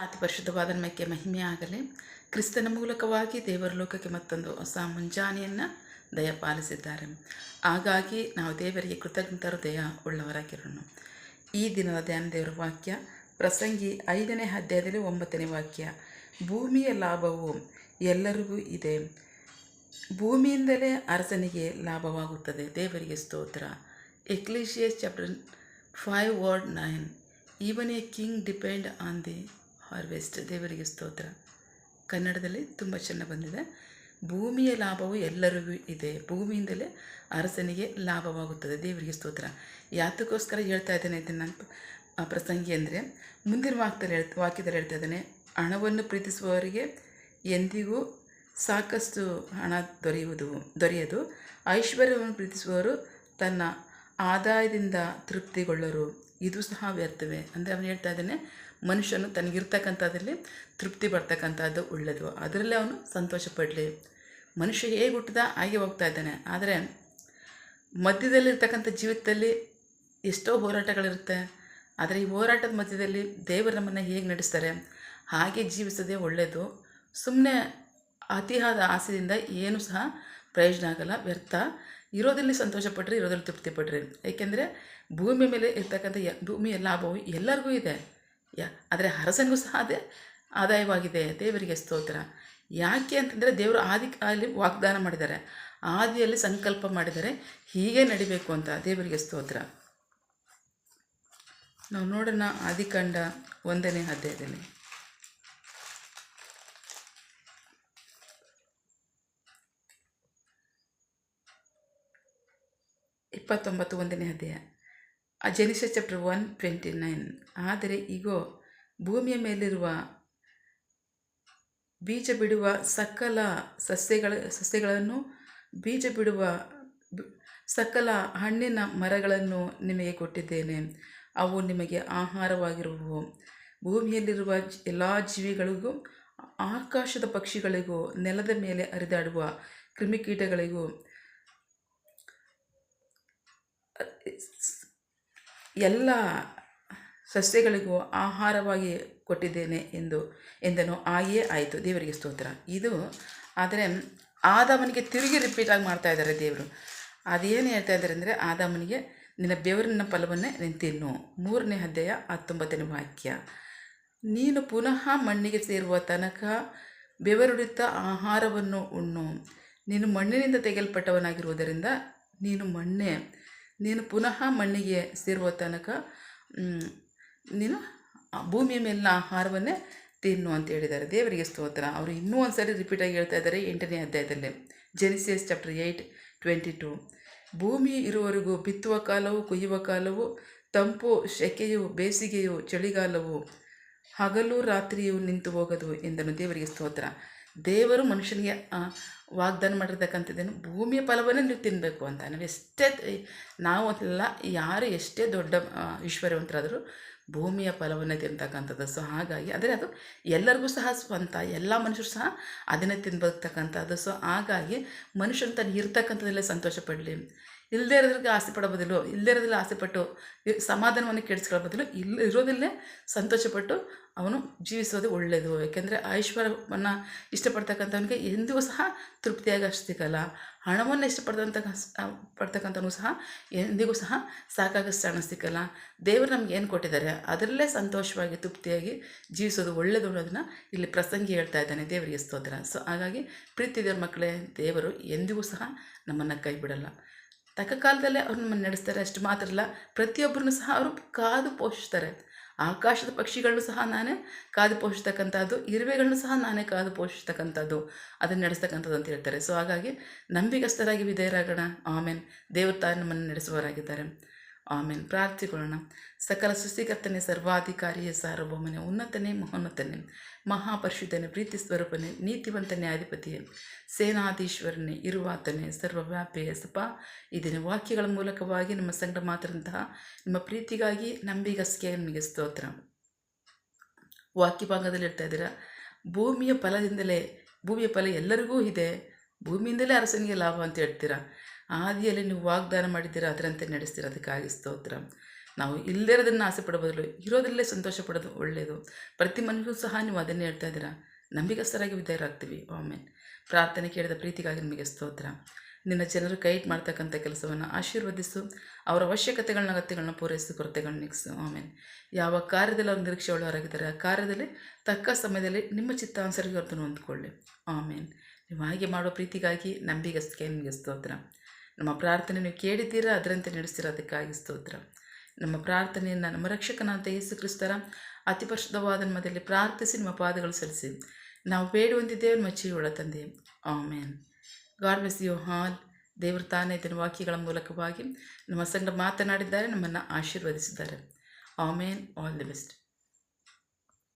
ಅತಿ ಪರಿಶುದ್ಧವಾದ ನಮಕ್ಕೆ ಮಹಿಮೆ ಆಗಲಿ. ಕ್ರಿಸ್ತನ ಮೂಲಕವಾಗಿ ದೇವರ ಲೋಕಕ್ಕೆ ಮತ್ತೊಂದು ಹೊಸ ಮುಂಜಾನೆಯನ್ನು ದಯಪಾಲಿಸಿದ್ದಾರೆ. ಹಾಗಾಗಿ ನಾವು ದೇವರಿಗೆ ಕೃತಜ್ಞತ ಹೃದಯ ಉಳ್ಳವರಾಗಿರೋಣ. ಈ ದಿನದ ಧ್ಯಾನ ದೇವರ ವಾಕ್ಯ ಪ್ರಸಂಗಿ 5ನೇ ಅಧ್ಯಾಯದಲ್ಲಿ 9ನೇ ವಾಕ್ಯ. ಭೂಮಿಯ ಲಾಭವು ಎಲ್ಲರಿಗೂ ಇದೆ, ಭೂಮಿಯಿಂದಲೇ ಅರಸನಿಗೆ ಲಾಭವಾಗುತ್ತದೆ. ದೇವರಿಗೆ ಸ್ತೋತ್ರ. Ecclesiastes chapter 5:9. Even a king depend on the harvest. ದೇವರಿಗೆ ಸ್ತೋತ್ರ. ಕನ್ನಡದಲ್ಲಿ ತುಂಬ ಚೆನ್ನಾಗಿ ಬಂದಿದೆ. ಭೂಮಿಯ ಲಾಭವು ಎಲ್ಲರಿಗೂ ಇದೆ, ಭೂಮಿಯಿಂದಲೇ ಅರಸನಿಗೆ ಲಾಭವಾಗುತ್ತದೆ. ದೇವರಿಗೆ ಸ್ತೋತ್ರ. ಯಾತಕ್ಕೋಸ್ಕರ ಹೇಳ್ತಾ ಇದ್ದೇನೆ ಇದನ್ನು ಪ್ರಸಂಗಿ ಅಂದರೆ, ಮುಂದಿನ ವಾಕ್ಯದಲ್ಲಿ ಹೇಳ್ತಾ ಇದ್ದೇನೆ, ಹಣವನ್ನು ಪ್ರೀತಿಸುವವರಿಗೆ ಎಂದಿಗೂ ಸಾಕಷ್ಟು ಹಣ ದೊರೆಯದು. ಐಶ್ವರ್ಯವನ್ನು ಪ್ರೀತಿಸುವವರು ತನ್ನ ಆದಾಯದಿಂದ ತೃಪ್ತಿಗೊಳ್ಳರು, ಇದು ಸಹ ವ್ಯರ್ಥವೇ. ಅಂದರೆ ಅವನು ಹೇಳ್ತಾ ಇದ್ದಾನೆ, ಮನುಷ್ಯನು ತನಗಿರ್ತಕ್ಕಂಥದ್ರಲ್ಲಿ ತೃಪ್ತಿ ಪಡ್ತಕ್ಕಂಥದ್ದು ಒಳ್ಳೆಯದು, ಅದರಲ್ಲೇ ಅವನು ಸಂತೋಷ ಪಡಲಿ. ಮನುಷ್ಯ ಹೇಗೆ ಹುಟ್ಟಿದ ಹಾಗೆ ಹೋಗ್ತಾ ಇದ್ದಾನೆ. ಆದರೆ ಮಧ್ಯದಲ್ಲಿರ್ತಕ್ಕಂಥ ಜೀವಿತದಲ್ಲಿ ಎಷ್ಟೋ ಹೋರಾಟಗಳಿರುತ್ತೆ. ಆದರೆ ಈ ಹೋರಾಟದ ಮಧ್ಯದಲ್ಲಿ ದೇವರು ನಮ್ಮನ್ನು ಹೇಗೆ ನಡೆಸ್ತಾರೆ ಹಾಗೆ ಜೀವಿಸೋದೇ ಒಳ್ಳೆಯದು. ಸುಮ್ಮನೆ ಅತಿಯಾದ ಆಸೆಯಿಂದ ಏನೂ ಸಹ ಪ್ರಯೋಜನ ಆಗಲ್ಲ, ವ್ಯರ್ಥ. ಇರೋದ್ರಲ್ಲಿ ಸಂತೋಷ ಪಡ್ರಿ, ಇರೋದ್ರಲ್ಲಿ ತೃಪ್ತಿ ಪಡ್ರಿ. ಏಕೆಂದರೆ ಭೂಮಿ ಮೇಲೆ ಇರ್ತಕ್ಕಂಥ ಭೂಮಿಯ ಲಾಭವು ಎಲ್ಲರಿಗೂ ಇದೆ, ಆದರೆ ಅರಸನಿಗೂ ಸಹ ಅದೇ ಆದಾಯವಾಗಿದೆ. ದೇವರಿಗೆ ಸ್ತೋತ್ರ. ಯಾಕೆ ಅಂತಂದರೆ, ದೇವರು ಆದಿಯಲ್ಲಿ ವಾಗ್ದಾನ ಮಾಡಿದ್ದಾರೆ, ಆದಿಯಲ್ಲಿ ಸಂಕಲ್ಪ ಮಾಡಿದ್ದಾರೆ, ಹೀಗೆ ನಡಿಬೇಕು ಅಂತ. ದೇವರಿಗೆ ಸ್ತೋತ್ರ. ನಾವು ನೋಡೋಣ ಆದಿಕಾಂಡ 1ನೇ ಅಧ್ಯಾಯದಲ್ಲಿ 1ನೇ ಅಧ್ಯಾಯ. Genesis chapter 1:29. ಆದರೆ ಈಗೋ ಭೂಮಿಯ ಮೇಲಿರುವ ಬೀಜ ಬಿಡುವ ಸಕಲ ಸಸ್ಯಗಳನ್ನು, ಬೀಜ ಬಿಡುವ ಸಕಲ ಹಣ್ಣಿನ ಮರಗಳನ್ನು ನಿಮಗೆ ಕೊಟ್ಟಿದ್ದೇನೆ, ಅವು ನಿಮಗೆ ಆಹಾರವಾಗಿರುವವು. ಭೂಮಿಯಲ್ಲಿರುವ ಎಲ್ಲ ಜೀವಿಗಳಿಗೂ, ಆಕಾಶದ ಪಕ್ಷಿಗಳಿಗೂ, ನೆಲದ ಮೇಲೆ ಹರಿದಾಡುವ ಕ್ರಿಮಿಕೀಟಗಳಿಗೂ, ಎಲ್ಲ ಸಸ್ಯಗಳಿಗೂ ಆಹಾರವಾಗಿ ಕೊಟ್ಟಿದ್ದೇನೆ ಎಂದನು. ಹಾಗೆಯೇ ಆಯಿತು. ದೇವರಿಗೆ ಸ್ತೋತ್ರ. ಇದು ಆದರೆ ಆದಾಮನಿಗೆ ತಿರುಗಿ ರಿಪೀಟಾಗಿ ಮಾಡ್ತಾ ಇದ್ದಾರೆ ದೇವರು. ಅದೇನು ಹೇಳ್ತಾ ಇದ್ದಾರೆ ಅಂದರೆ, ಆದಾಮನಿಗೆ ನಿನ್ನ ಬೆವರಿನ ಫಲವನ್ನೇ ನೀನು ತಿನ್ನು. 3ನೇ ಅಧ್ಯಾಯ 19ನೇ ವಾಕ್ಯ. ನೀನು ಪುನಃ ಮಣ್ಣಿಗೆ ಸೇರುವ ತನಕ ಬೆವರುಡಿತ ಆಹಾರವನ್ನು ಉಣ್ಣು. ನೀನು ಮಣ್ಣಿನಿಂದ ತೆಗೆಯಲ್ಪಟ್ಟವನಾಗಿರುವುದರಿಂದ ನೀನು ಪುನಃ ಮಣ್ಣಿಗೆ ಸೇರುವ ತನಕ ನೀನು ಭೂಮಿಯ ಮೇಲಿನ ಆಹಾರವನ್ನೇ ತಿನ್ನು ಅಂತ ಹೇಳಿದ್ದಾರೆ. ದೇವರಿಗೆ ಸ್ತೋತ್ರ. ಅವರು ಇನ್ನೂ ಒಂದು ಸಾರಿ ರಿಪೀಟಾಗಿ ಹೇಳ್ತಾ ಇದ್ದಾರೆ 8ನೇ ಅಧ್ಯಾಯದಲ್ಲಿ. Genesis chapter 8:22. ಭೂಮಿ ಇರುವವರೆಗೂ ಬಿತ್ತುವ ಕಾಲವು, ಕೊಯ್ಯುವ ಕಾಲವು, ತಂಪು ಸೆಕೆಯು, ಬೇಸಿಗೆಯು, ಚಳಿಗಾಲವು, ಹಗಲು ರಾತ್ರಿಯು ನಿಂತು ಹೋಗದು ಎಂದನು. ದೇವರಿಗೆ ಸ್ತೋತ್ರ. ದೇವರು ಮನುಷ್ಯನಿಗೆ ವಾಗ್ದಾನ ಮಾಡಿರ್ತಕ್ಕಂಥದ್ದೇನು, ಭೂಮಿಯ ಫಲವನ್ನೇ ನೀವು ತಿನ್ನಬೇಕು ಅಂತ. ನಾವು ಅಲ್ಲ, ಯಾರು ಎಷ್ಟೇ ದೊಡ್ಡ ಐಶ್ವರ್ಯವಂತರಾದರೂ ಭೂಮಿಯ ಫಲವನ್ನೇ ತಿಂತಕ್ಕಂಥದ್ದು. ಸೊ ಹಾಗಾಗಿ ಆದರೆ ಅದು ಎಲ್ಲರಿಗೂ ಸಹ ಸ್ವಂತ, ಎಲ್ಲ ಮನುಷ್ಯರು ಸಹ ಅದನ್ನೇ ತಿನ್ಬೇಕಂಥದ್ದು. ಸೊ ಹಾಗಾಗಿ ಮನುಷ್ಯನ ತನಗೆ ಇರ್ತಕ್ಕಂಥದ್ದಲ್ಲೇ ಸಂತೋಷ ಪಡಲಿ. ಇಲ್ಲದೇ ಇರೋದ್ರಿಗೆ ಆಸೆ ಪಡೋ ಬದಲು, ಇಲ್ಲದೇ ಇರೋದ್ರಲ್ಲಿ ಆಸೆಪಟ್ಟು ಸಮಾಧಾನವನ್ನು ಕೆಡಿಸ್ಕೊಳ್ಳೋ ಬದಲು ಇರೋದಲ್ಲೇ ಸಂತೋಷಪಟ್ಟು ಅವನು ಜೀವಿಸೋದು ಒಳ್ಳೆಯದು. ಏಕೆಂದರೆ ಐಶ್ವರ್ಯವನ್ನು ಇಷ್ಟಪಡ್ತಕ್ಕಂಥವನಿಗೆ ಎಂದಿಗೂ ಸಹ ತೃಪ್ತಿಯಾಗಿ ಅಷ್ಟು ಸಿಗಲ್ಲ. ಹಣವನ್ನು ಪಡ್ತಕ್ಕಂಥವನು ಸಹ ಎಂದಿಗೂ ಸಹ ಸಾಕಾಗಷ್ಟು ಹಣ ಸಿಕ್ಕಲ್ಲ. ದೇವರು ನಮ್ಗೆ ಏನು ಕೊಟ್ಟಿದ್ದಾರೆ ಅದರಲ್ಲೇ ಸಂತೋಷವಾಗಿ ತೃಪ್ತಿಯಾಗಿ ಜೀವಿಸೋದು ಒಳ್ಳೆಯದು ಅನ್ನೋದನ್ನು ಇಲ್ಲಿ ಪ್ರಸಂಗಿ ಹೇಳ್ತಾ ಇದ್ದಾನೆ. ದೇವರಿಗೆ ಸ್ತೋತ್ರ. ಸೊ ಹಾಗಾಗಿ ಪ್ರೀತಿ ದೇವ್ರ ಮಕ್ಕಳೇ, ದೇವರು ಎಂದಿಗೂ ಸಹ ನಮ್ಮನ್ನು ಕೈ ಬಿಡಲ್ಲ. ತಕ್ಕ ಕಾಲದಲ್ಲೇ ಅವ್ರು ನಮ್ಮನ್ನು ನಡೆಸ್ತಾರೆ. ಅಷ್ಟು ಮಾತ್ರ ಅಲ್ಲ, ಪ್ರತಿಯೊಬ್ಬರನ್ನು ಸಹ ಅವರು ಕಾದು ಪೋಷಿಸ್ತಾರೆ. ಆಕಾಶದ ಪಕ್ಷಿಗಳನ್ನು ಸಹ ನಾನೇ ಕಾದು ಪೋಷಿಸ್ತಕ್ಕಂಥದ್ದು, ಇರುವೆಗಳನ್ನು ಸಹ ನಾನೇ ಕಾದು ಪೋಷಿಸ್ತಕ್ಕಂಥದ್ದು, ಅದನ್ನು ನಡೆಸ್ತಕ್ಕಂಥದ್ದು ಅಂತ ಹೇಳ್ತಾರೆ. ಸೊ ಹಾಗಾಗಿ ನಂಬಿಗಸ್ತರಾಗಿ ವಿಧೇಯರಾಗೋಣ. ಆಮೇನ್. ದೇವರು ತಾನು ನಮ್ಮನ್ನು ನಡೆಸುವವರಾಗಿದ್ದಾರೆ. ಆಮೇನ್. ಪ್ರಾರ್ಥಿಕೊಳ್ಳೋಣ. ಸಕಲ ಸೃಷ್ಟಿಕರ್ತನೇ, ಸರ್ವಾಧಿಕಾರಿಯೇ, ಸಾರ್ವಭೌಮನೇ, ಉನ್ನತನೇ, ಮಹೋನ್ನತನೇ, ಮಹಾಪರಿಶುದ್ಧನೇ, ಪ್ರೀತಿ ಸ್ವರೂಪನೇ, ನೀತಿವಂತನೇ, ಅಧಿಪತಿಯೇ, ಸೇನಾಧೀಶ್ವರನೇ, ಇರುವಾತನೇ, ಸರ್ವವ್ಯಾಪಿಯೇ ಸಪ. ಇದನ್ನು ವಾಕ್ಯಗಳ ಮೂಲಕವಾಗಿ ನಮ್ಮ ಸಂಗಡ ಮಾತಾದಂತಹ ನಿಮ್ಮ ಪ್ರೀತಿಗಾಗಿ ನಂಬಿಗಸ್ಗೆ ನಿಮಗೆ ಸ್ತೋತ್ರ. ವಾಕ್ಯ ಭಾಗದಲ್ಲಿ ಹೇಳ್ತಾ ಇದ್ದೀರಾ, ಭೂಮಿಯ ಫಲ ಎಲ್ಲರಿಗೂ ಇದೆ, ಭೂಮಿಯಿಂದಲೇ ಅರಸನಿಗೆ ಲಾಭ ಅಂತ ಹೇಳ್ತೀರಾ. ಆದಿಯಲ್ಲಿ ನೀವು ವಾಗ್ದಾನ ಮಾಡಿದ್ದೀರಾ, ಅದರಂತೆ ನಡೆಸ್ತೀರ. ಅದಕ್ಕಾಗಿ ಸ್ತೋತ್ರ. ನಾವು ಇಲ್ಲದಿರೋದನ್ನು ಆಸೆ ಪಡೋ ಬದಲು ಇರೋದರಲ್ಲೇ ಸಂತೋಷ ಪಡೋದು ಒಳ್ಳೆಯದು. ಪ್ರತಿ ಮನೆಗೂ ಸಹ ನೀವು ಅದನ್ನೇ ಹೇಳ್ತಾ ಇದ್ದೀರಾ. ನಂಬಿಗಸ್ತರಾಗಿ ವಿಧೇಯರಾಗ್ತೀವಿ. ಆಮೇನ್. ಪ್ರಾರ್ಥನೆ ಕೇಳಿದ ಪ್ರೀತಿಗಾಗಿ ನಿಮಗೆ ಸ್ತೋತ್ರ. ನಿನ್ನ ಜನರು ಕೈ ಮಾಡ್ತಕ್ಕಂಥ ಕೆಲಸವನ್ನು ಆಶೀರ್ವದಿಸು. ಅವರ ಅವಶ್ಯಕತೆಗಳನ್ನ ಅಗತ್ಯಗಳನ್ನ ಪೂರೈಸು, ಕೊರತೆಗಳನ್ನ ನೀಗಿಸು. ಆಮೇನ್. ಯಾವ ಕಾರ್ಯದಲ್ಲಿ ಅವ್ರು ನಿರೀಕ್ಷೆ ಉಳ್ಳವರಾಗಿದ್ದಾರೆ, ಆ ಕಾರ್ಯದಲ್ಲಿ ತಕ್ಕ ಸಮಯದಲ್ಲಿ ನಿಮ್ಮ ಚಿತ್ತಾನುಸಾರವಾಗಿ ಅವ್ರನ್ನು ಹೊಂದ್ಕೊಳ್ಳಿ. ಆಮೇನ್. ನೀವು ಹಾಗೆ ಮಾಡೋ ಪ್ರೀತಿಗಾಗಿ ನಂಬಿಗಸ್ತಿಗೆ ನಿಮಗೆ ಸ್ತೋತ್ರ. ನಮ್ಮ ಪ್ರಾರ್ಥನೆ ನೀವು ಕೇಳಿದ್ದೀರಾ, ಅದರಂತೆ ನಡೆಸ್ತೀರಾ, ಅದಕ್ಕಾಗಿ ಸ್ತೋತ್ರ. ನಮ್ಮ ಪ್ರಾರ್ಥನೆಯನ್ನು ನಮ್ಮ ರಕ್ಷಕನಾದ ಯೇಸು ಕ್ರಿಸ್ತರ ಅತಿ ಪರಿಶುದ್ಧವಾದ ನಾಮದಲ್ಲಿ ಪ್ರಾರ್ಥಿಸಿ ನಿಮ್ಮ ಪಾದಗಳು ಸಲ್ಲಿಸಿ ನಾವು ಬೇಡುವಂತಿದ್ದೇವೆ ನಮ್ಮ ಜೀವಳ ತಂದೆ. Amen. God bless you all. ದೇವರು ತಾನೇ ಇದನ್ನು ವಾಕ್ಯಗಳ ಮೂಲಕವಾಗಿ ನಮ್ಮ ಸಂಗಡ ಮಾತನಾಡಿದ್ದಾರೆ, ನಮ್ಮನ್ನು ಆಶೀರ್ವದಿಸಿದ್ದಾರೆ. ಆಮೇನ್. All the best.